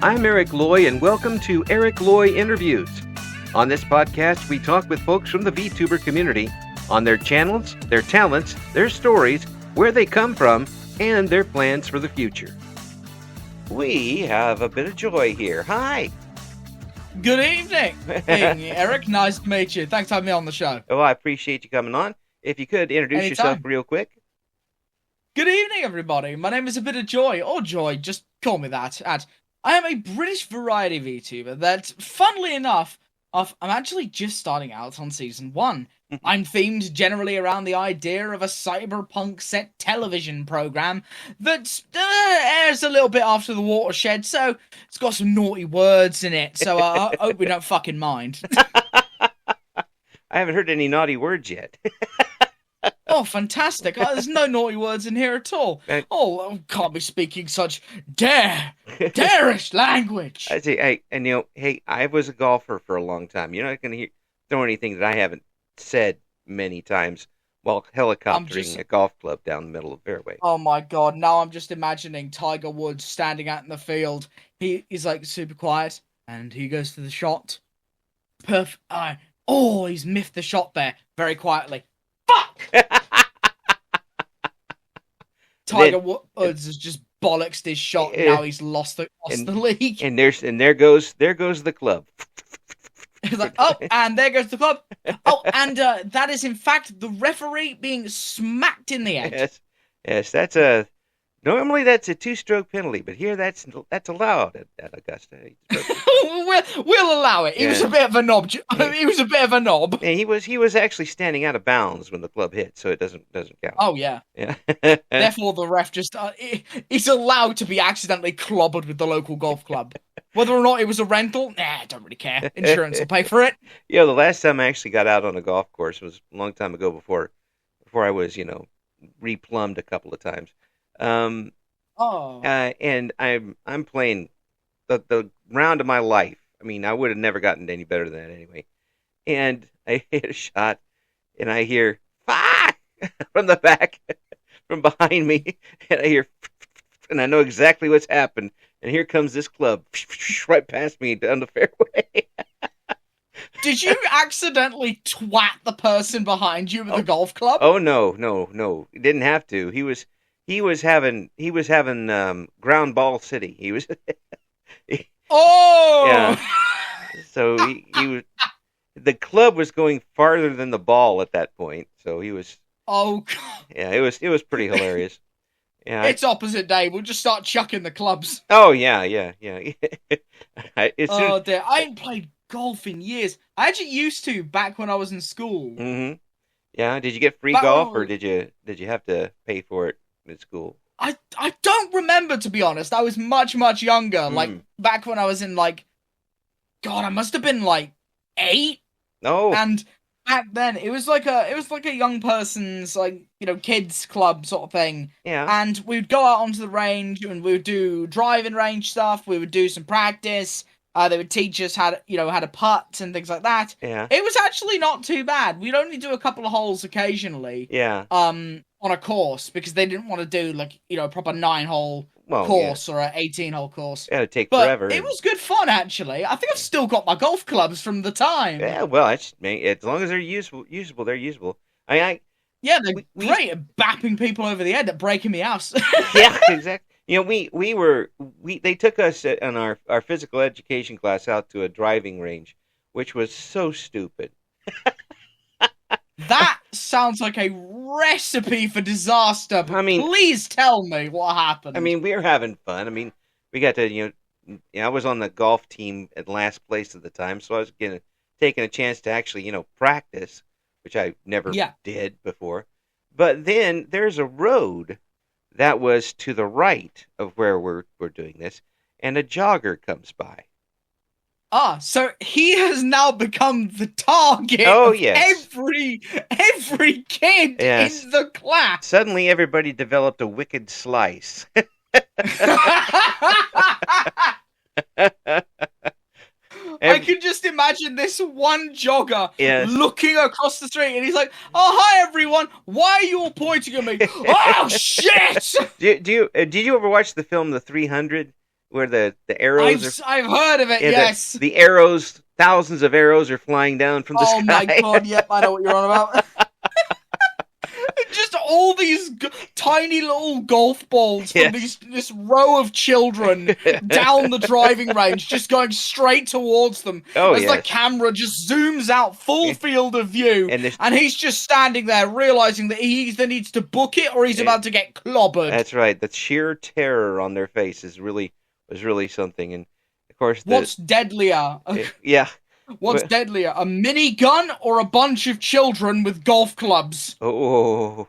I'm Eric Loy, and welcome to Eric Loy Interviews. On this podcast, we talk with folks from the VTuber community on their channels, their talents, their stories, where they come from, and their plans for the future. We have a bit of joy here. Hi. Good evening. Hey, Eric, nice to meet you. Thanks for having me on the show. Oh, I appreciate you coming on. If you could introduce yourself real quick. Good evening, everybody. My name is A Bit of Joy, or Joy, just call me that. And I am a British variety VTuber that, funnily enough, I'm actually just starting out on Season 1. I'm themed generally around the idea of a cyberpunk set television program that airs a little bit after the watershed, so it's got some naughty words in it, so I hope we don't fucking mind. I haven't heard any naughty words yet. Oh, fantastic. There's no naughty words in here at all. I can't be speaking such darish language. I say, I was a golfer for a long time. You're not going to throw anything that I haven't said many times while helicoptering a golf club down the middle of the fairway. Oh my god, now I'm just imagining Tiger Woods standing out in the field. He's like super quiet, and he goes to the shot. He's miffed the shot there very quietly. Fuck! Tiger Woods has just bollocksed his shot. Now he's lost the league. And there goes the club. He's like, and there goes the club. And that is in fact the referee being smacked in the head. Yes, normally that's a 2-stroke penalty, but here that's allowed at Augusta. We'll allow it. He was a bit of a knob. He was a bit of a knob. Yeah, he was actually standing out of bounds when the club hit, so it doesn't count. Oh yeah. Yeah. Therefore, the ref just he's allowed to be accidentally clobbered with the local golf club. Whether or not it was a rental, I don't really care. Insurance will pay for it. Yeah, the last time I actually got out on a golf course was a long time ago before I was, replumbed a couple of times. And I'm playing the round of my life. I mean, I would have never gotten any better than that anyway. And I hit a shot, and I hear "fuck" from the back, from behind me, and I hear, and I know exactly what's happened. And here comes this club right past me down the fairway. Did you accidentally twat the person behind you with the golf club? Oh no! He didn't have to. He was having ground ball city. He was. Yeah. So he was. The club was going farther than the ball at that point. So he was. Oh God. Yeah, it was pretty hilarious. Yeah, it's opposite day. We'll just start chucking the clubs. Oh yeah. Dear, I ain't played golf in years. I actually used to back when I was in school. Mm-hmm. Yeah. Did you get free golf, or did you have to pay for it in school? I don't remember, to be honest. I was much younger. Like back when I was in God, I must have been 8. Oh. And back then it was like a young person's kids club sort of thing. Yeah. And we'd go out onto the range and we would do driving range stuff. We would do some practice. They would teach us how to putt and things like that. Yeah. It was actually not too bad. We'd only do a couple of holes occasionally. Yeah. On a course, because they didn't want to do a proper 9-hole course or an 18-hole course. Yeah, it'd take forever. It was good fun, actually. I think I've still got my golf clubs from the time. Yeah, well, as long as they're usable, they're usable. Yeah, they're great at bapping people over the head at breaking me house. Yeah, exactly. They took us in our physical education class out to a driving range, which was so stupid. That sounds like a recipe for disaster. But please tell me what happened. I mean, we were having fun. I mean, we got to, I was on the golf team at last place at the time, so I was taking a chance to actually, practice, which I never did before. But then there's a road that was to the right of where we're doing this, and a jogger comes by. So he has now become the target of every kid in the class. Suddenly everybody developed a wicked slice. I can just imagine this one jogger looking across the street, and he's like, "Oh, hi everyone! Why are you all pointing at me? Oh shit!" Did you ever watch the film The 300 where the arrows are. I've heard of it. Yeah, Yes. the arrows, thousands of arrows are flying down from the Oh my sky. god! Yep, I know what you're on about. Just all these tiny little golf balls from this row of children down the driving range, just going straight towards them. Oh, as the camera just zooms out full field of view, and he's just standing there, realizing that he either needs to book it or he's about to get clobbered. That's right. The sheer terror on their face was really something. And of course, what's deadlier? Yeah. What's deadlier, a minigun or a bunch of children with golf clubs? Oh,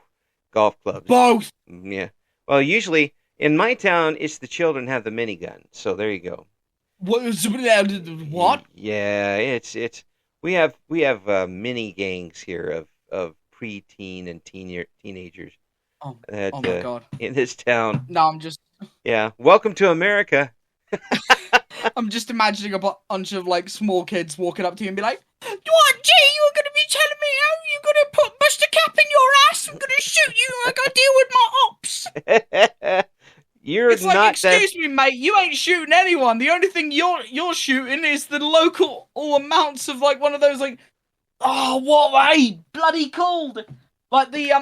golf clubs. Both. Yeah. Well, usually in my town, it's the children have the minigun. So there you go. What? Yeah, it's we have mini gangs here of preteen and teenagers. Oh my god! In this town. No, I'm just. Yeah. Welcome to America. I'm just imagining a bunch of like small kids walking up to you and be like, "What, G? You're gonna be telling me how you're gonna put Buster Cap in your ass? I'm gonna shoot you. I gotta deal with my ops." It's like, excuse me, mate. You ain't shooting anyone. The only thing you're shooting is the local amounts of like one of those like, oh, what are they bloody called? Like the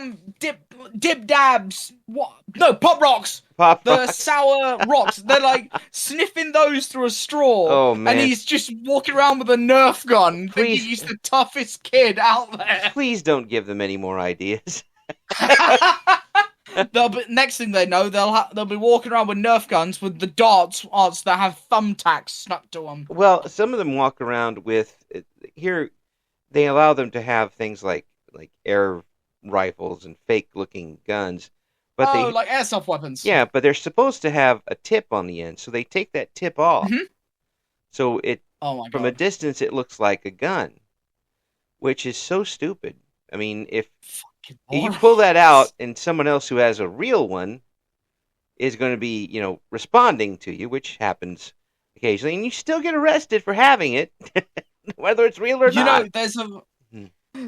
dib dabs. What? No, pop rocks. The sour rocks. They're like sniffing those through a straw. Oh man! And he's just walking around with a Nerf gun, thinking he's the toughest kid out there. Please don't give them any more ideas. Next thing they know, they'll be walking around with Nerf guns with the darts that have thumbtacks stuck to them. Well, some of them walk around with here. They allow them to have things like air rifles and fake-looking guns, but like airsoft weapons. Yeah, but they're supposed to have a tip on the end, so they take that tip off. Mm-hmm. So from a distance it looks like a gun, which is so stupid. I mean, if you pull that out and someone else who has a real one is going to be, responding to you, which happens occasionally, and you still get arrested for having it, whether it's real or not.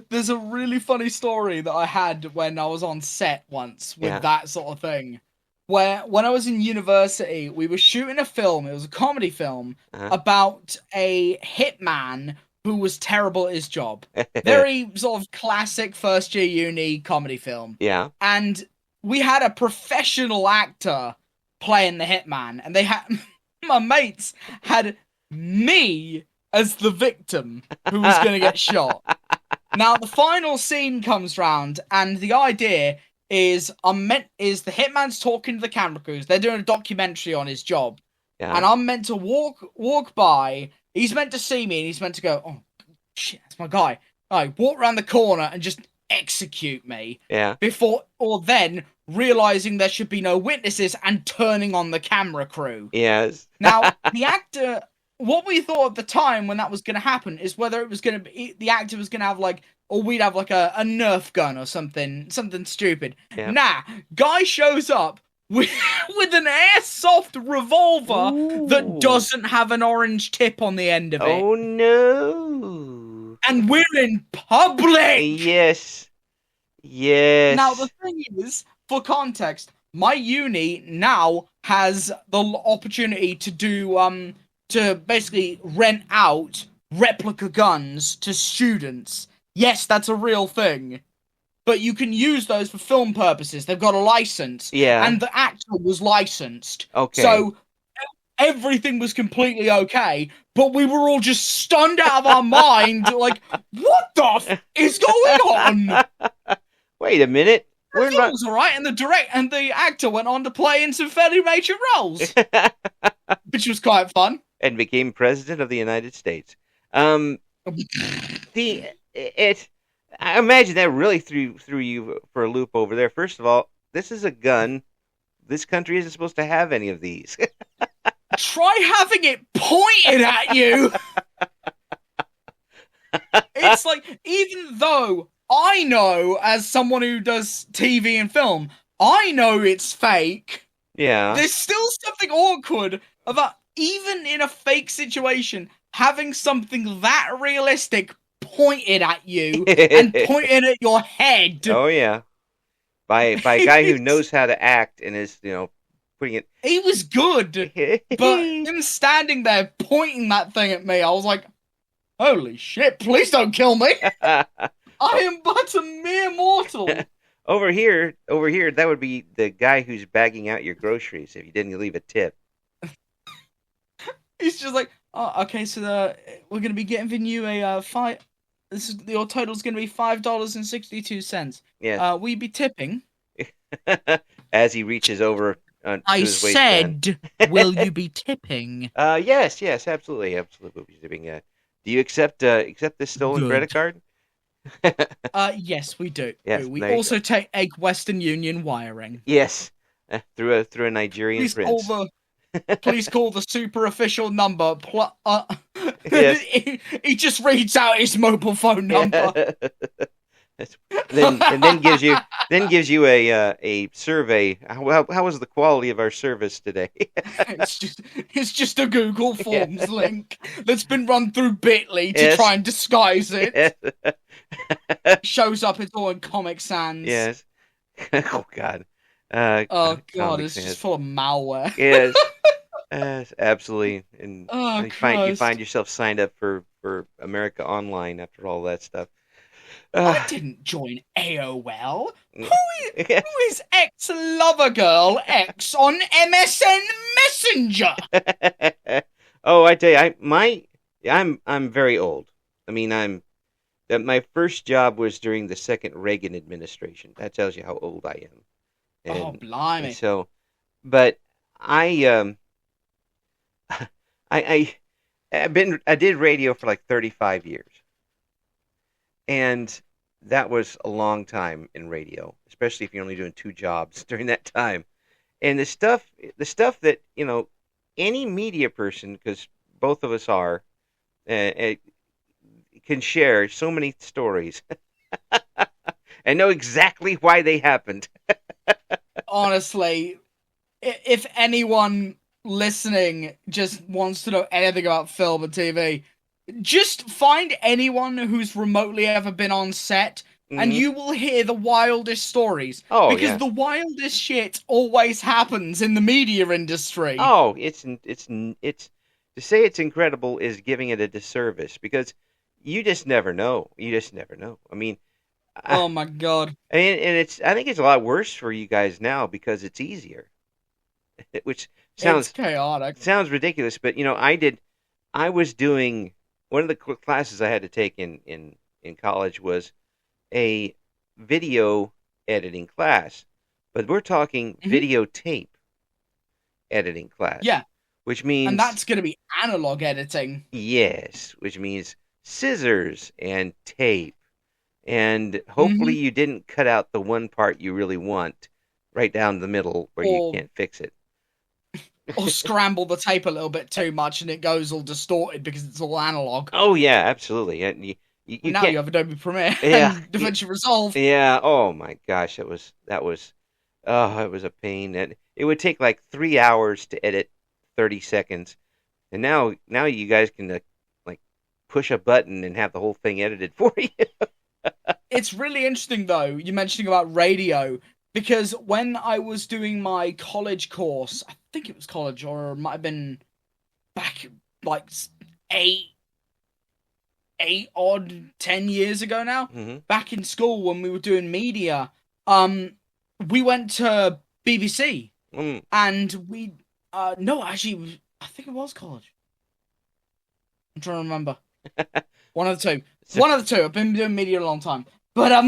There's a really funny story that I had when I was on set once with that sort of thing. Where when I was in university, we were shooting a film. It was a comedy film about a hitman who was terrible at his job. Very sort of classic first year uni comedy film. Yeah. And we had a professional actor playing the hitman, and they had my mates had me as the victim who was going to get shot. Now the final scene comes round, and the idea is the hitman's talking to the camera crews. They're doing a documentary on his job, and I'm meant to walk by. He's meant to see me, and he's meant to go, "Oh shit, that's my guy." I walk around the corner and just execute me. Yeah. Then realizing there should be no witnesses and turning on the camera crew. Yes. Now the actor. What we thought at the time when that was going to happen is whether it was going to be the actor was going to have we'd have a Nerf gun or something stupid. Yeah. Nah, guy shows up with an airsoft revolver that doesn't have an orange tip on the end of it. Oh no! And we're in public. Yes. Now the thing is, for context, my uni now has the opportunity to do to basically rent out replica guns to students. Yes, that's a real thing. But you can use those for film purposes. They've got a license. Yeah. And the actor was licensed. Okay. So everything was completely okay, but we were all just stunned out of our mind, like, what the is going on? Wait a minute. It was alright, and the actor went on to play in some fairly major roles. Which was quite fun. And became president of the United States. I imagine that really threw you for a loop over there. First of all, this is a gun. This country isn't supposed to have any of these. Try having it pointed at you. It's like, even though I know, as someone who does TV and film, I know it's fake. Yeah. There's still something awkward about, even in a fake situation, having something that realistic pointed at you and pointed at your head. Oh yeah, by a guy who knows how to act and is putting it. He was good, but him standing there pointing that thing at me, I was like, holy shit, please don't kill me. I am but a mere mortal. Over here, that would be the guy who's bagging out your groceries if you didn't leave a tip. He's just like, oh, okay, so we're gonna be giving you a five. Your total's gonna be $5.62. Yeah. Will you be tipping? As he reaches over to his waistband. Will you be tipping? Yes, absolutely, we'll be tipping. Do you accept this stolen credit card? Yes, we do. Yes, we also take Western Union wiring. Yes, through a Nigerian prince. Please call the super official number. Yes. he just reads out his mobile phone number. then gives you a survey. How was the quality of our service today? it's just a Google Forms link that's been run through Bitly to try and disguise it. Shows up, it's all in Comic Sans. Yes. Oh God. It's just full of malware. Yes. Absolutely. And you find yourself signed up for America Online after all that stuff. I didn't join AOL. Who is ex-lover girl X on MSN Messenger? Oh, I tell you, I'm very old. I mean, my first job was during the second Reagan administration. That tells you how old I am. And blimey! So, but I did radio for like 35 years. And that was a long time in radio, especially if you're only doing 2 jobs during that time. And the stuff that, any media person, because both of us are, can share so many stories and know exactly why they happened. Honestly, if anyone listening just wants to know anything about film and TV, just find anyone who's remotely ever been on set, and you will hear the wildest stories. Oh, because the wildest shit always happens in the media industry. Oh, it's to say it's incredible is giving it a disservice, because you just never know. I mean, oh my God. And I think it's a lot worse for you guys now because it's easier. Which sounds it's chaotic. Sounds ridiculous, but I was doing one of the classes I had to take in college was a video editing class, but we're talking videotape editing class. Yeah. Which means... And that's going to be analog editing. Yes, which means scissors and tape. And hopefully you didn't cut out the one part you really want right down the middle where you can't fix it. Or scramble the tape a little bit too much and it goes all distorted because it's all analog. Oh, yeah, absolutely. And now you have Adobe Premiere and DaVinci Resolve. Yeah, oh my gosh, it was a pain. And it would take like 3 hours to edit 30 seconds. And now you guys can push a button and have the whole thing edited for you. It's really interesting, though, you mentioning about radio, because when I was doing my college course, I think it was college, or it might have been back like 10 years ago now, back in school when we were doing media, we went to BBC, and we, no, actually, I think it was college. I'm trying to remember. One of the two. I've been doing media a long time. But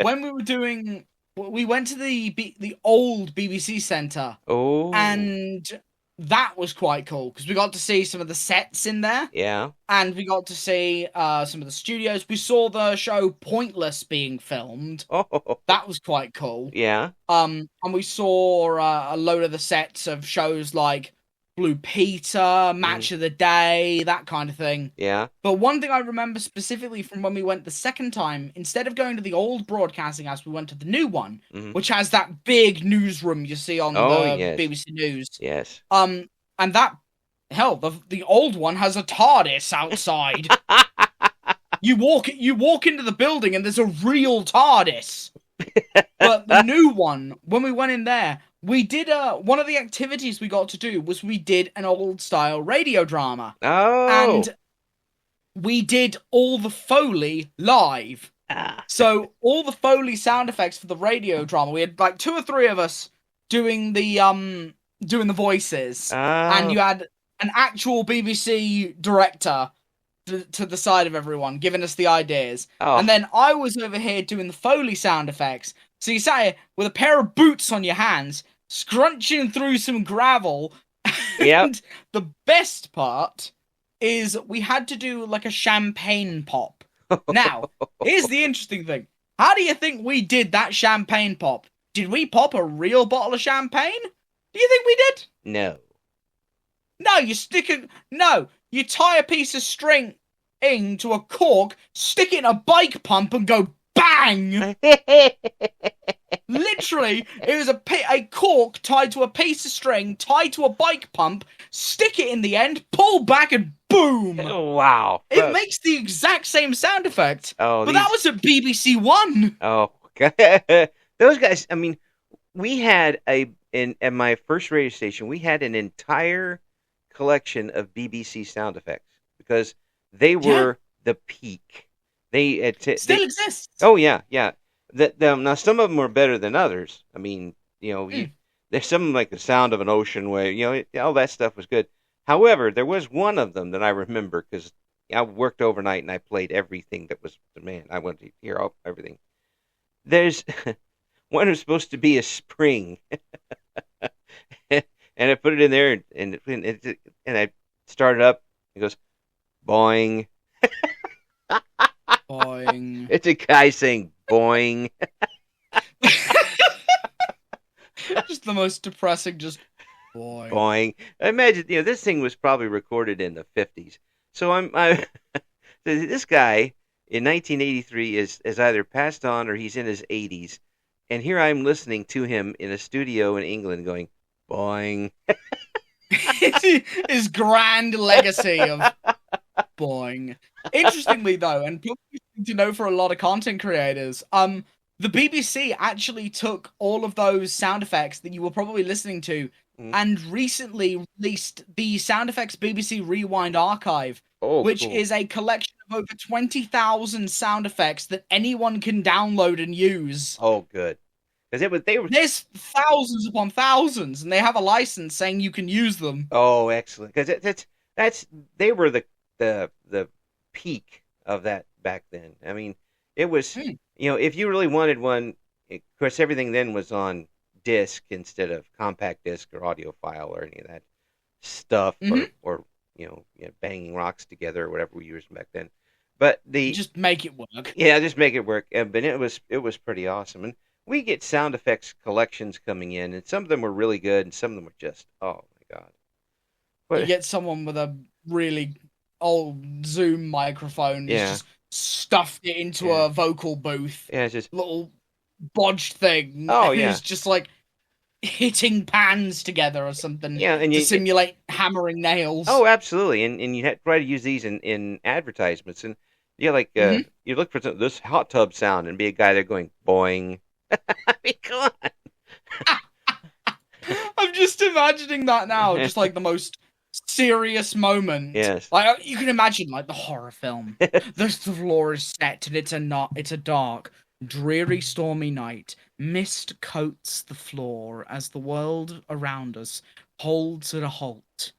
when we went to the old BBC Centre. Oh. And that was quite cool because we got to see some of the sets in there. Yeah. And we got to see some of the studios. We saw the show Pointless being filmed. Oh. That was quite cool. Yeah. And we saw a load of the sets of shows like Blue Peter, Match of the Day, that kind of thing. Yeah. But one thing I remember specifically from when we went the second time, instead of going to the old broadcasting house, we went to the new one, which has that big newsroom you see on the BBC News. Yes. And that, hell, the old one has a TARDIS outside. You walk into the building and there's a real TARDIS. But the new one, when we went in there, we did one of the activities we got to do was we did an old style radio drama. Oh. And we did all the Foley live. So all the Foley sound effects for the radio drama, we had like 2 or 3 of us doing the voices, and you had an actual BBC director to the side of everyone, giving us the ideas. And then I was over here doing the Foley sound effects. So you sat here with a pair of boots on your hands, scrunching through some gravel. And the best part is we had to do like a champagne pop. Now, here's the interesting thing. How do you think we did that champagne pop? Did we pop a real bottle of champagne? Do you think we did? No. No, you tie a piece of string into a cork, stick it in a bike pump, and go bang! Literally, it was a cork tied to a piece of string, tied to a bike pump, stick it in the end, pull back, and boom! Wow. It makes the exact same sound effect. Oh, but that was at BBC One. Oh, those guys, I mean, we had at my first radio station, we had an entire collection of BBC sound effects because they were the peak. They still exist. Oh yeah. Now some of them were better than others. I mean, there's some like the sound of an ocean wave. All that stuff was good. However, there was one of them that I remember because I worked overnight and I played everything that was demand. I wanted to hear everything. There's one was supposed to be a spring, and I put it in there, and I started up. It goes, boing. Boing. It's a guy saying boing. Just the most depressing, just boing. Boing. Imagine, this thing was probably recorded in the 50s. So this guy in 1983 is either passed on or he's in his 80s. And here I'm listening to him in a studio in England going, boing. His grand legacy of boing. Interestingly, though, and people need to know for a lot of content creators, the BBC actually took all of those sound effects that you were probably listening to and recently released the Sound Effects BBC Rewind Archive, which is a collection of over 20,000 sound effects that anyone can download and use. Oh, good. Because there's thousands upon thousands, and they have a license saying you can use them. Oh, excellent! Because they were the peak of that back then. I mean, it was if you really wanted one, of course everything then was on disc instead of compact disc or audio file or any of that stuff, or banging rocks together or whatever we used back then. But just make it work. Yeah, just make it work. But it was pretty awesome. And we get sound effects collections coming in, and some of them were really good, and some of them were just, oh my god. You get someone with a really old Zoom microphone, just stuffed it into a vocal booth. Yeah, it's just little bodged thing. Oh yeah, it's just like hitting pans together or something. Yeah, and to simulate hammering nails. Oh, absolutely, and you try to use these in advertisements, and you look for this hot tub sound and be a guy there going boing. I mean, come on. I'm just imagining that now, just like the most serious moment. Yes. Like you can imagine, like the horror film. The floor is set, and it's a dark, dreary, stormy night. Mist coats the floor as the world around us holds at a halt.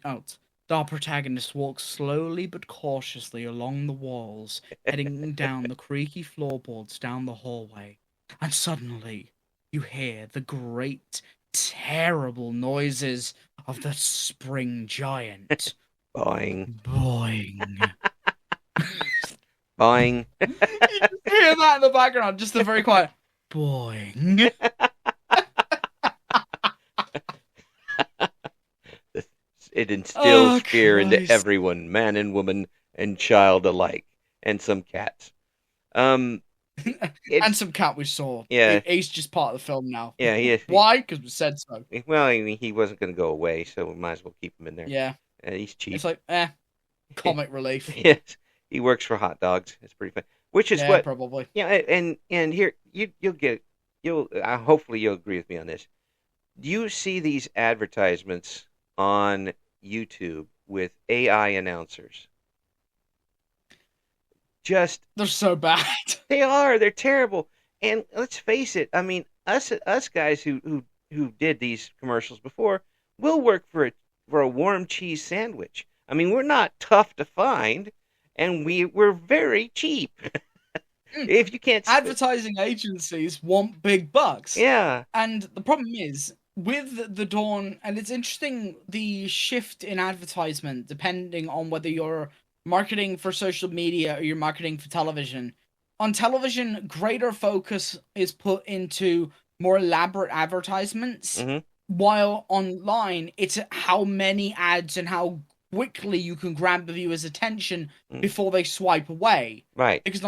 Our protagonist walks slowly but cautiously along the walls, heading down the creaky floorboards down the hallway. And suddenly, you hear the great, terrible noises of the spring giant. Boing. Boing. Boing. You just hear that in the background, just the very quiet boing. It instills fear into everyone, man and woman and child alike, and some cats. And some cat we saw. Yeah. He's just part of the film now. Yeah, he is. Why? Because we said so. Well, I mean, he wasn't going to go away, so we might as well keep him in there. Yeah. He's cheap. It's like, comic relief. Yes. He works for hot dogs. It's pretty fun. Which is probably. Yeah, and here, hopefully you'll agree with me on this. Do you see these advertisements on YouTube with AI announcers? Just They're so bad. they're terrible. And let's face it, I mean, us guys who did these commercials before will work for a warm cheese sandwich. I mean, we're not tough to find, and we're very cheap. If you can't Advertising agencies want big bucks. Yeah. And the problem is, with the dawn, and it's interesting, the shift in advertisement, depending on whether you're marketing for social media or you're marketing for television. On television, greater focus is put into more elaborate advertisements, while online, it's how many ads and how quickly you can grab the viewer's attention before they swipe away. Right. Because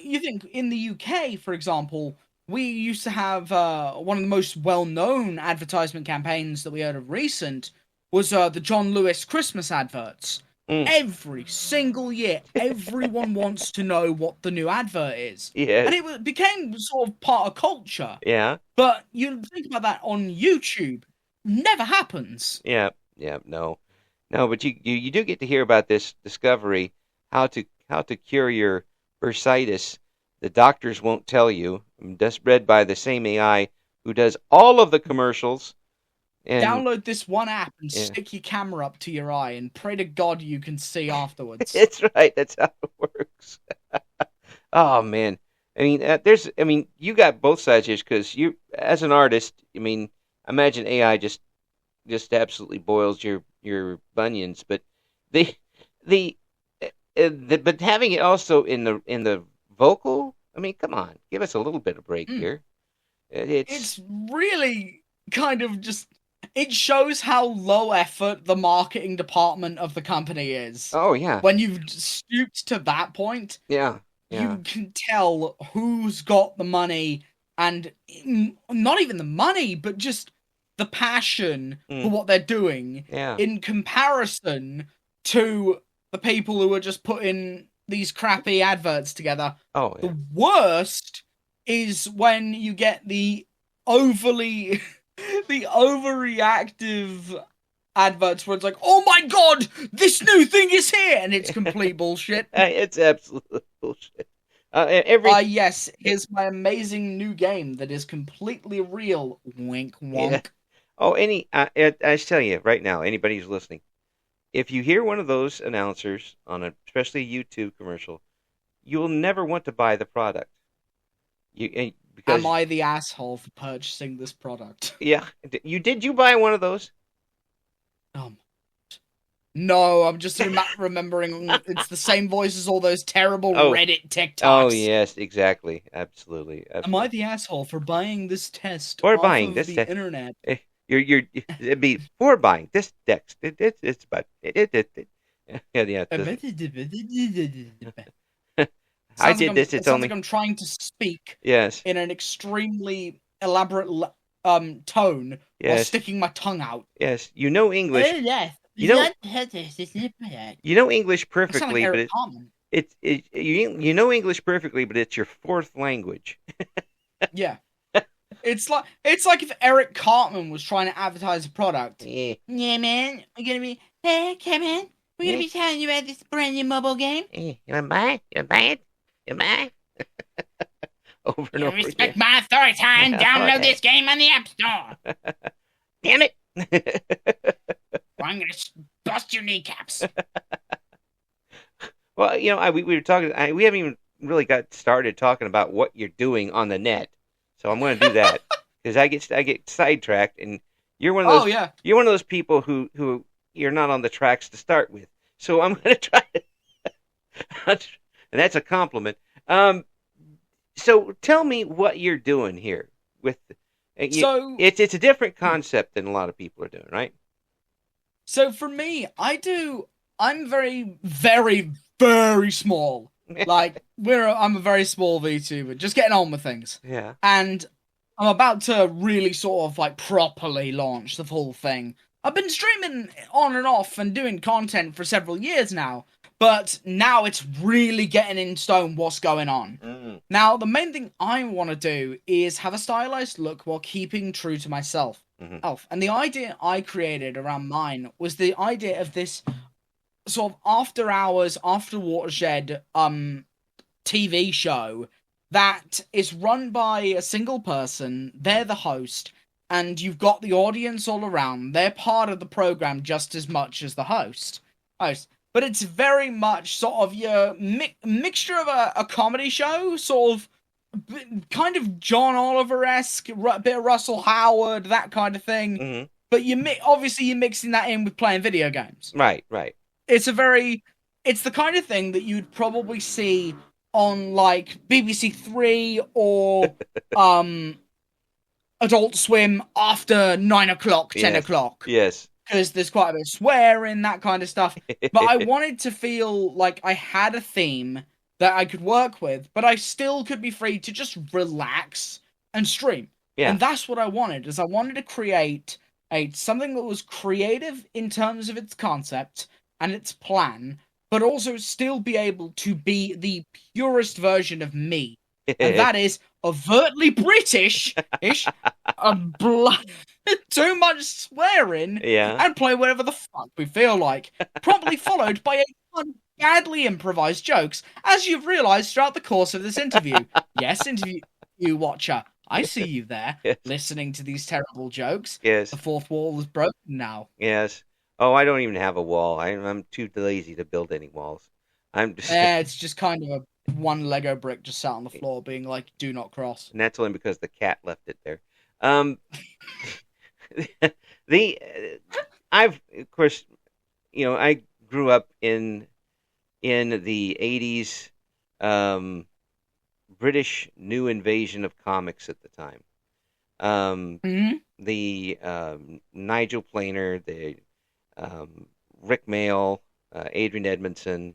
you think in the UK, for example, we used to have one of the most well-known advertisement campaigns that we heard of recent was the John Lewis Christmas adverts. Every single year, everyone wants to know what the new advert is. Yeah. And it became sort of part of culture. Yeah. But you think about that on YouTube, never happens. Yeah. No, but you do get to hear about this discovery, how to cure your bursitis. The doctors won't tell you. That's read by the same AI who does all of the commercials. And download this one app and stick your camera up to your eye and pray to God you can see afterwards. That's right. That's how it works. Oh man. I mean, you got both sides here because you, as an artist, I mean, imagine AI just absolutely boils your bunions, but but having it also in the vocal, I mean, come on, give us a little bit of break here. It's really kind of just, it shows how low effort the marketing department of the company is. Oh yeah. When you've stooped to that point, yeah. You can tell who's got the money, and not even the money, but just the passion for what they're doing in comparison to the people who are just putting these crappy adverts together. Oh, yeah. The worst is when you get the overreactive adverts where it's like, oh my God, this new thing is here, and it's complete bullshit. It's absolute bullshit. Yes, here's my amazing new game that is completely real. Wink, wonk. Yeah. Oh, I tell you right now, anybody who's listening, if you hear one of those announcers on especially a YouTube commercial, you will never want to buy the product. Because, am I the asshole for purchasing this product? Yeah. Did you buy one of those? No, I'm just remembering it's the same voice as all those terrible Reddit TikToks. Oh, yes, exactly. Absolutely. Am I the asshole for buying this test or buying this the internet? It'd be for buying this text. It's about yeah. I did this. It's only like I'm trying to speak. Yes. In an extremely elaborate tone while sticking my tongue out. Yes, you know English. You know English perfectly, but you know English perfectly, but it's your fourth language. Yeah. It's like if Eric Cartman was trying to advertise a product. Yeah, man, we're gonna be Kevin, we're gonna be telling you about this brand new mobile game. You wanna buy it? Over and over respect again. My authority and download this game on the App Store. Damn it. I'm gonna bust your kneecaps. Well, we were talking. We haven't even really got started talking about what you're doing on the net, so I'm going to do that because I get sidetracked, and you're one of those. Oh, yeah. You're one of those people who you're not on the tracks to start with. So I'm going to try, and that's a compliment. So tell me what you're doing here with. It's a different concept than a lot of people are doing, right? So for me, I'm very, very, very small. Like I'm a very small VTuber, just getting on with things. Yeah. And I'm about to really sort of like properly launch the full thing. I've been streaming on and off and doing content for several years now, but now it's really getting in stone what's going on. Now, the main thing I want to do is have a stylized look while keeping true to myself. And the idea I created around mine was the idea of this sort of after hours, after watershed TV show that is run by a single person. They're the host, and you've got the audience all around. They're part of the program just as much as the host. But it's very much sort of your mixture of a comedy show, sort of kind of John Oliver-esque, bit of Russell Howard, that kind of thing. But obviously you're mixing that in with playing video games. Right. It's the kind of thing that you'd probably see on like BBC Three or Adult Swim after 9 o'clock, 10 o'clock. Yes. Because there's quite a bit of swearing, that kind of stuff. But I wanted to feel like I had a theme that I could work with, but I still could be free to just relax and stream. Yeah. And that's what I wanted, is I wanted to create something that was creative in terms of its concept and its plan, but also still be able to be the purest version of me. And that is overtly British-ish, too much swearing, and play whatever the fuck we feel like, promptly followed by a ton badly improvised jokes, as you've realised throughout the course of this interview. Yes, interview watcher, I see you there, listening to these terrible jokes. Yes. The fourth wall is broken now. Yes. Oh, I don't even have a wall. I'm too lazy to build any walls. It's just kind of a one Lego brick just sat on the floor being like, do not cross. And that's only because the cat left it there. Of course, I grew up in the 80s British new invasion of comics at the time. The Nigel Planer, the Rick Mayall, Adrian Edmondson,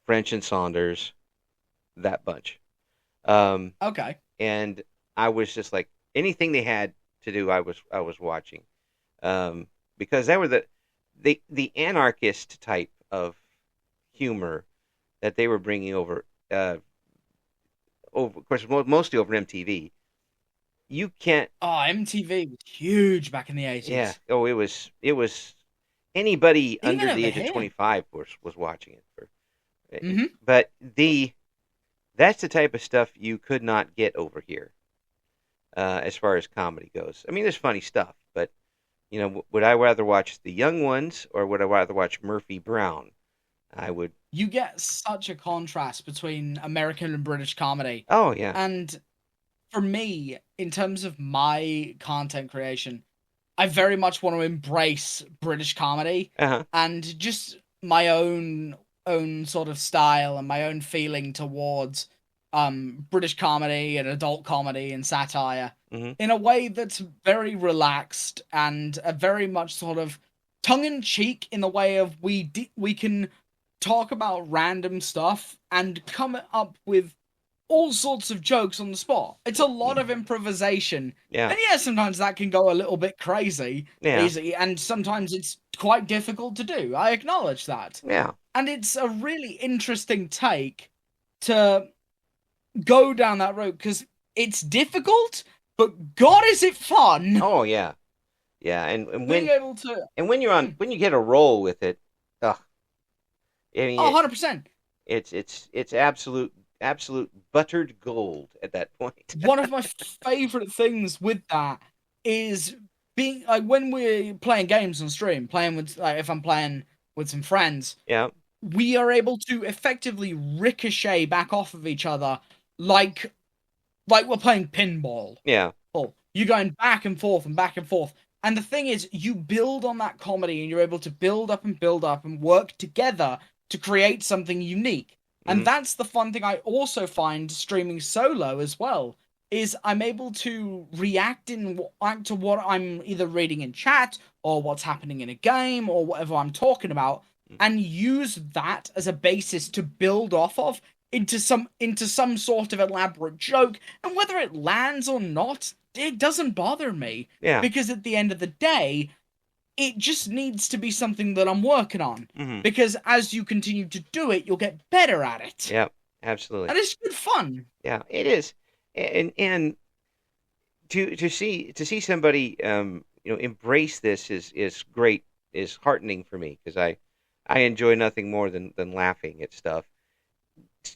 French and Saunders, that bunch. Okay. And I was just like, anything they had to do, I was watching, because they were the anarchist type of humor that they were bringing over, of course, mostly over MTV. You can't. Oh, MTV was huge back in the 80s. Yeah. Oh, it was anybody under the age of 25 was watching it. But that's the type of stuff you could not get over here, as far as comedy goes. I mean, there's funny stuff, but would I rather watch The Young Ones or would I rather watch Murphy Brown? I would. You get such a contrast between American and British comedy. Oh yeah. And for me, in terms of my content creation, I very much want to embrace British comedy and just my own sort of style and my own feeling towards British comedy and adult comedy and satire in a way that's very relaxed and very much sort of tongue-in-cheek in the way of we can talk about random stuff and come up with all sorts of jokes on the spot. It's a lot of improvisation. Yeah. And yeah, sometimes that can go a little bit crazy, easy, and sometimes it's quite difficult to do. I acknowledge that. Yeah. And it's a really interesting take to go down that road, because it's difficult, but God, is it fun! Oh yeah, yeah, and when being able to, and when you get a roll with it, I mean, 100%. It's absolute buttered gold at that point. One of my favorite things with that is being like when we're playing games on stream, playing with if I'm playing with some friends. Yeah. We are able to effectively ricochet back off of each other like we're playing pinball. Yeah. Oh, you're going back and forth and back and forth. And the thing is, you build on that comedy and you're able to build up and work together to create something unique. And that's the fun thing I also find streaming solo as well, is I'm able to react to what I'm either reading in chat or what's happening in a game or whatever I'm talking about, and use that as a basis to build off of into some sort of elaborate joke. And whether it lands or not, it doesn't bother me. Yeah. Because at the end of the day, it just needs to be something that I'm working on. Because as you continue to do it, you'll get better at it. Yeah. Absolutely. And it's good fun. Yeah, it is. And to see somebody embrace this is great, is heartening for me because I enjoy nothing more than laughing at stuff.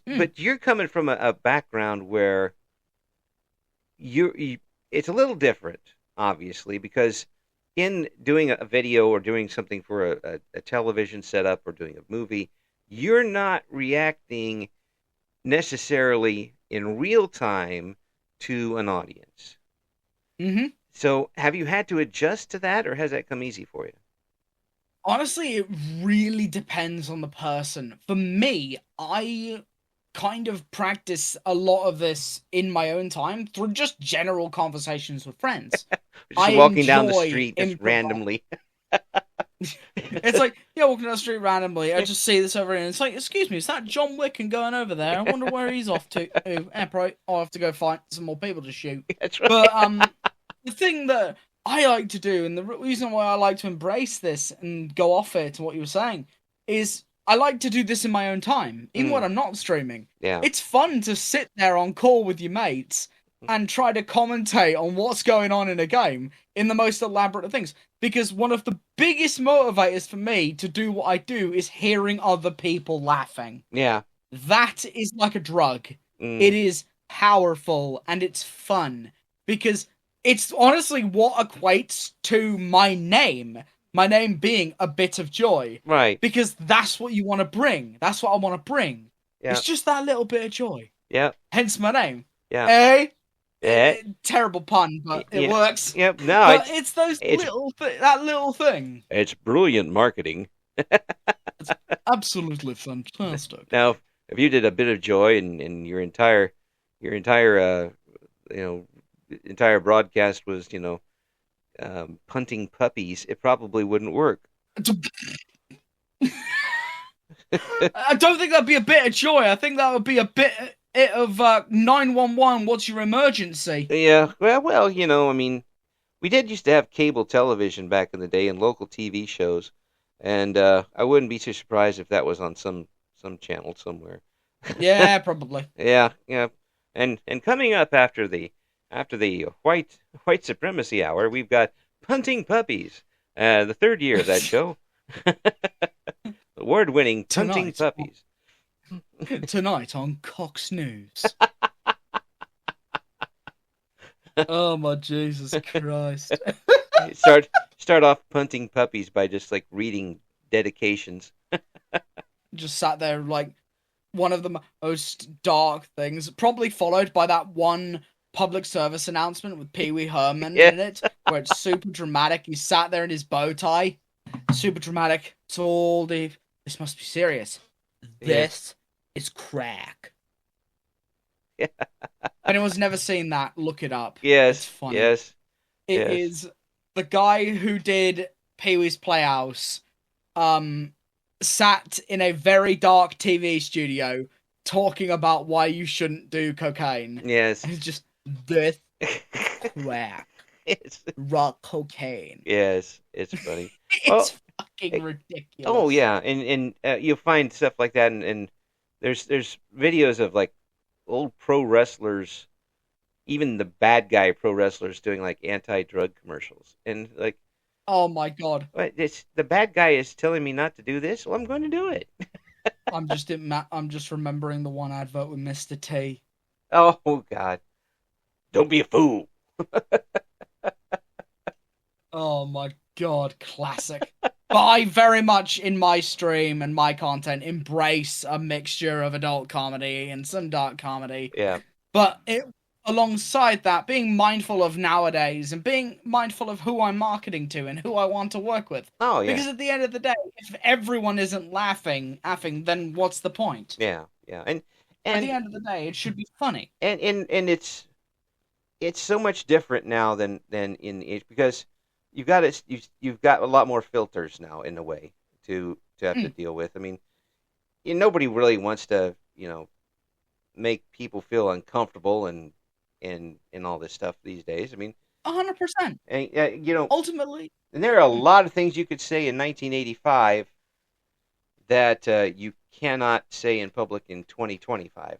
Mm. But you're coming from a background where you it's a little different, obviously, because in doing a video or doing something for a television setup or doing a movie, you're not reacting necessarily in real time to an audience. Mm-hmm. So, have you had to adjust to that, or has that come easy for you? Honestly, it really depends on the person. For me, I kind of practice a lot of this in my own time through just general conversations with friends. Just I walking down the enjoy street, just improv. randomly. It's like, yeah, walking down the street randomly, I just see this over here, and it's like, excuse me, is that John Wick and going over there? I wonder where he's off to. Oh, probably I'll have to go find some more people to shoot. That's right. But the thing that I like to do, and the reason why I like to embrace this and go off it to what you were saying, is I like to do this in my own time, even when I'm not streaming. Yeah. It's fun to sit there on call with your mates and try to commentate on what's going on in a game in the most elaborate of things. Because one of the biggest motivators for me to do what I do is hearing other people laughing. Yeah. That is like a drug. Mm. It is powerful and it's fun. Because it's honestly what equates to my name. My name being a bit of joy. Right. Because that's what you want to bring. That's what I want to bring. Yeah. It's just that little bit of joy. Yeah. Hence my name. Yeah. Eh? Eh? Terrible pun, but it works. Yep. No, but it's those that little thing. It's brilliant marketing. It's absolutely fantastic. Now, if you did a bit of joy and your entire entire broadcast was punting puppies, it probably wouldn't work. I don't think that'd be a bit of joy. I think that would be a bit of 911. What's your emergency? Yeah. Well, I mean, we did used to have cable television back in the day and local TV shows, and I wouldn't be too surprised if that was on some channel somewhere. Yeah, probably. Yeah. And coming up after the white supremacy hour, we've got Punting Puppies, the third year of that show. Award-winning Punting Puppies. Tonight on Cox News. Oh my Jesus Christ! Start off Punting Puppies by just like reading dedications. Just sat there like one of the most dark things, probably followed by that one public service announcement with Pee Wee Herman in it, where it's super dramatic. He sat there in his bow tie, super dramatic. It's all Dave. This must be serious. This is crack. Yeah. If anyone's never seen that, look it up. Yes. It's funny. Yes. It is the guy who did Pee-wee's Playhouse, sat in a very dark TV studio talking about why you shouldn't do cocaine. Yes. And it's just this crack. It's raw cocaine. Yes, it's funny. It's fucking ridiculous. Oh yeah, and you'll find stuff like that, and there's videos of like old pro wrestlers, even the bad guy pro wrestlers doing like anti-drug commercials, and like, oh my god, it's the bad guy is telling me not to do this, well I'm going to do it. I'm just remembering the one advert with Mr. T. Oh god, don't be a fool. Oh my god, classic. But I very much, in my stream and my content, embrace a mixture of adult comedy and some dark comedy. Yeah. But alongside that, being mindful of nowadays and being mindful of who I'm marketing to and who I want to work with. Oh, yeah. Because at the end of the day, if everyone isn't laughing, then what's the point? Yeah, yeah. And at the end of the day, it should be funny. And it's so much different now than in because you've got a lot more filters now in a way to have to deal with. I mean, nobody really wants to, make people feel uncomfortable and all this stuff these days. I mean, 100%. And ultimately, and there are a lot of things you could say in 1985 that you cannot say in public in 2025.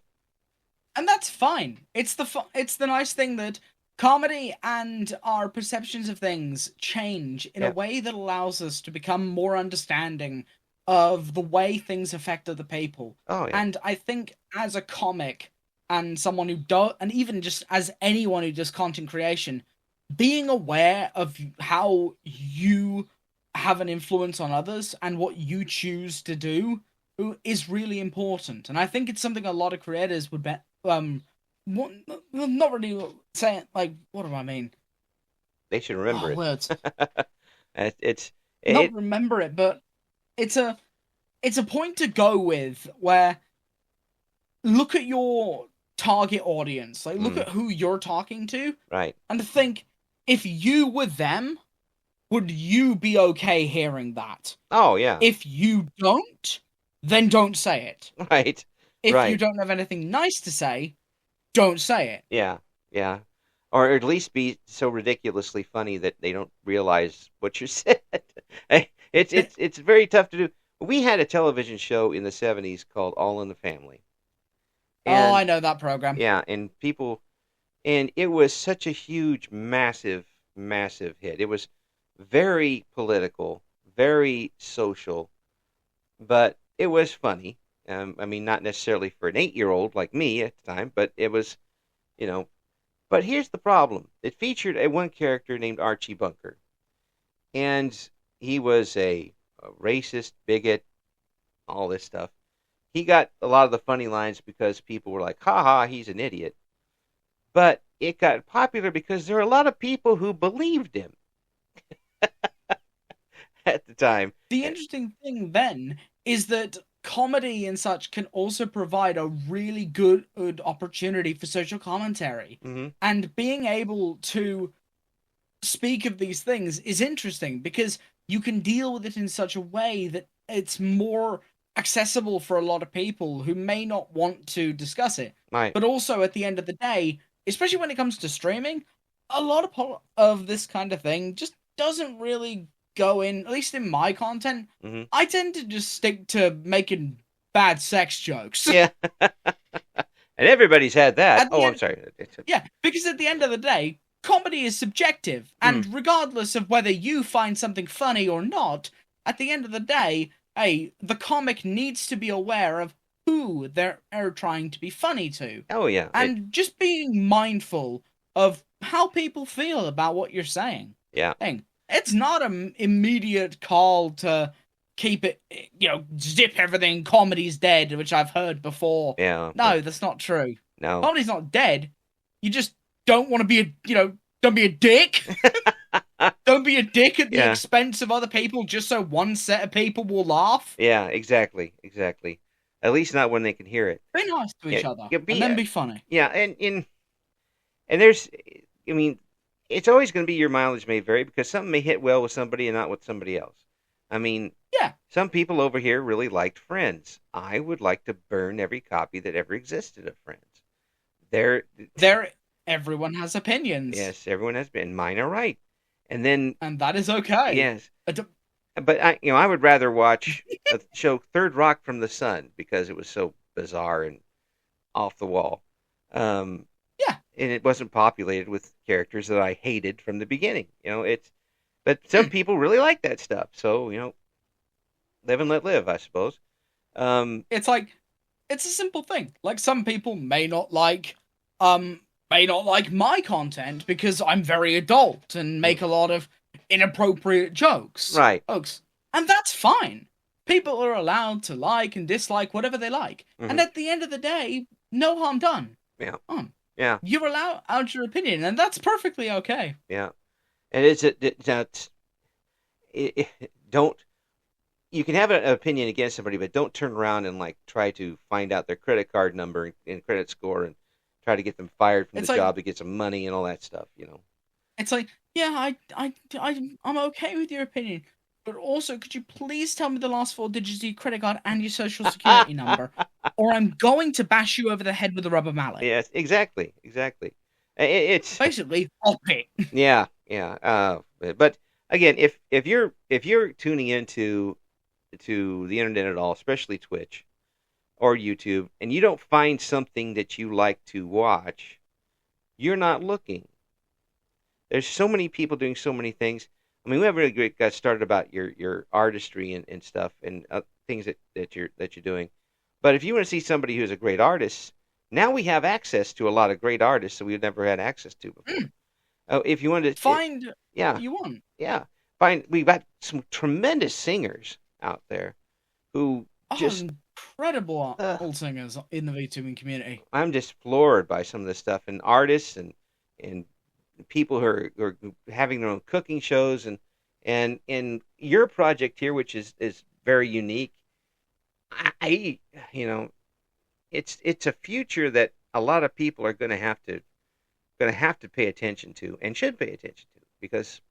And that's fine. It's the nice thing that comedy and our perceptions of things change in a way that allows us to become more understanding of the way things affect other people. Oh, yeah. And I think as a comic and someone who and even just as anyone who does content creation, being aware of how you have an influence on others and what you choose to do is really important. And I think it's something a lot of creators would not really saying, like, what do I mean? They should remember it. Words. It's not remember it, but it's a point to go with where look at your target audience, like look at who you're talking to, right, and think, if you were them, would you be okay hearing that? Oh, yeah. If you don't, then don't say it. Right. If you don't have anything nice to say, don't say it. Yeah, yeah. Or at least be so ridiculously funny that they don't realize what you said. It's very tough to do. We had a television show in the 70s called All in the Family. And, I know that program. Yeah, and it was such a huge, massive, massive hit. It was very political, very social, but it was funny. I mean, not necessarily for an 8-year-old like me at the time, but it was, But here's the problem. It featured one character named Archie Bunker. And he was a racist, bigot, all this stuff. He got a lot of the funny lines because people were like, ha ha, he's an idiot. But it got popular because there were a lot of people who believed him at the time. The interesting thing then is that comedy and such can also provide a really good opportunity for social commentary. Mm-hmm. And being able to speak of these things is interesting because you can deal with it in such a way that it's more accessible for a lot of people who may not want to discuss it. Right. But also at the end of the day, especially when it comes to streaming, a lot of this kind of thing just doesn't really go in, at least in my content. Mm-hmm. I tend to just stick to making bad sex jokes. Yeah. And everybody's had that. I'm sorry. Yeah, because at the end of the day, comedy is subjective. And regardless of whether you find something funny or not, at the end of the day, the comic needs to be aware of who they're trying to be funny to. Oh, yeah. And just being mindful of how people feel about what you're saying. Yeah. It's not an immediate call to keep it, zip everything, comedy's dead, which I've heard before. Yeah. No, that's not true. No. Comedy's not dead. You just don't want to be don't be a dick. Don't be a dick at the expense of other people just so one set of people will laugh. Yeah, exactly. At least not when they can hear it. Be nice to each other, and then be funny. Yeah, and there's, I mean, it's always going to be your mileage may vary because something may hit well with somebody and not with somebody else. I mean, some people over here really liked Friends. I would like to burn every copy that ever existed of Friends. Everyone has opinions. Yes, everyone has been. Mine are right. And that is okay. Yes. But I would rather watch a show Third Rock from the Sun because it was so bizarre and off the wall. And it wasn't populated with characters that I hated from the beginning. But some people really like that stuff. So, live and let live, I suppose. It's a simple thing. Like, some people may not like my content because I'm very adult and make a lot of inappropriate jokes. Right. Folks. And that's fine. People are allowed to like and dislike whatever they like. Mm-hmm. And at the end of the day, no harm done. Yeah. Yeah. You're allowed out your opinion, and that's perfectly okay. Yeah. And don't, you can have an opinion against somebody, but don't turn around and try to find out their credit card number and credit score and try to get them fired from the job to get some money and all that stuff, It's like, yeah, I'm okay with your opinion, but also, could you please tell me the last 4 digits of your credit card and your social security number, or I'm going to bash you over the head with a rubber mallet. Yes, exactly. It's basically off it. Yeah. But again, if you're tuning into the internet at all, especially Twitch, or YouTube, and you don't find something that you like to watch, you're not looking. There's so many people doing so many things. I mean, we haven't really got started about your artistry and stuff and things that you're doing. But if you want to see somebody who's a great artist, now we have access to a lot of great artists that we've never had access to before. If you want to find what you want, we've got some tremendous singers out there who just incredible old singers in the VTubing community. I'm just floored by some of this stuff, and artists and people who are having their own cooking shows, and in your project here, which is very unique. I it's a future that a lot of people are going to have to pay attention to, and should pay attention to, because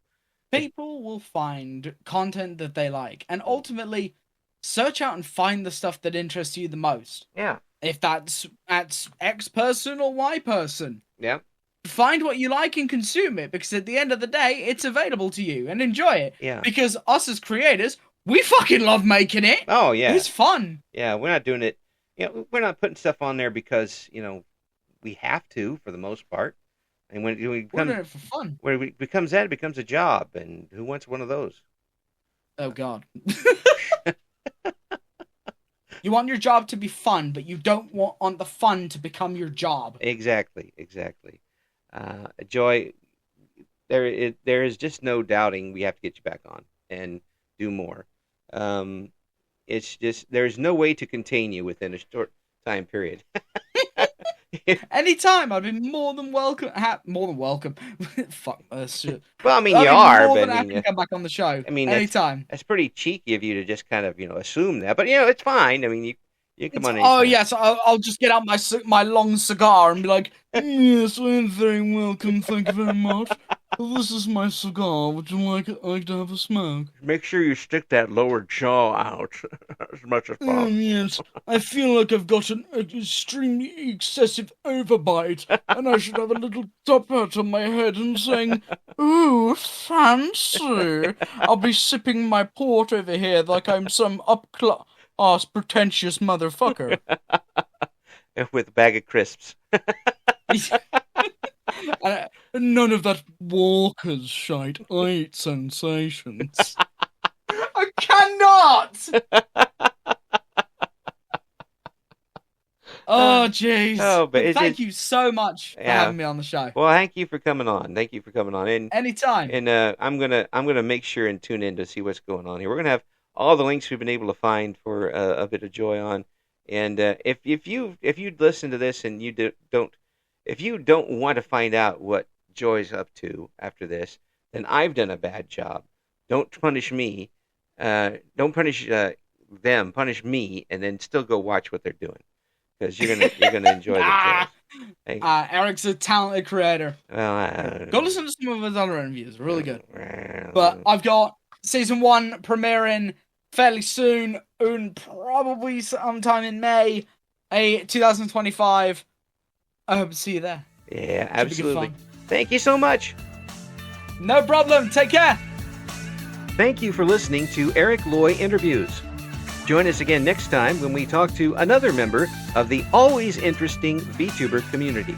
people will find content that they like, and ultimately search out and find the stuff that interests you the most. Yeah. If that's X person or Y person. Yeah. Find what you like and consume it, because at the end of the day, it's available to you, and enjoy it. Yeah. Because us as creators, we fucking love making it. Oh, yeah. It's fun. Yeah, we're not doing it. We're not putting stuff on there because, we have to, for the most part. And when we become, we're doing it for fun. When it becomes a job, and who wants one of those? Oh, God. You want your job to be fun, but you don't want the fun to become your job. Exactly. Joy, there is just no doubting we have to get you back on and do more. It's just there's no way to contain you within a short time period. Anytime, I'd be more than welcome. More than welcome. Fuck shit. Well, I mean, you are, more but than happy to come back on the show. I mean, anytime. That's pretty cheeky of you to just kind of assume that, but it's fine. I mean, you come on. Oh yes, I'll just get out my long cigar and be like, yes, I'm very welcome. Thank you very much. This is my cigar. Would you like to have a smoke? Make sure you stick that lower jaw out as much as possible. Yes, I feel like I've got an extremely excessive overbite, and I should have a little top hat on my head and saying, "Ooh, fancy!" I'll be sipping my port over here like I'm some up-class pretentious motherfucker. With a bag of crisps. None of that Walker's shite. I eat sensations. I cannot! Oh, jeez. Oh, but thank you so much for having me on the show. Well, thank you for coming on. And anytime. And I'm gonna make sure and tune in to see what's going on here. We're gonna have all the links we've been able to find for a bit of Joy on. And if you'd listen to this and if you don't want to find out what Joy's up to after this, then I've done a bad job. Don't punish me. Don't punish them. Punish me, and then still go watch what they're doing, because you're gonna enjoy the Joy. Eric's a talented creator. Well, go listen to some of his other interviews. Really good. But I've got season 1 premiering fairly soon, and probably sometime in May, 2025. I hope to see you there. Yeah, absolutely. Thank you so much. No problem. Take care. Thank you for listening to Eric Loy Interviews. Join us again next time when we talk to another member of the always interesting VTuber community.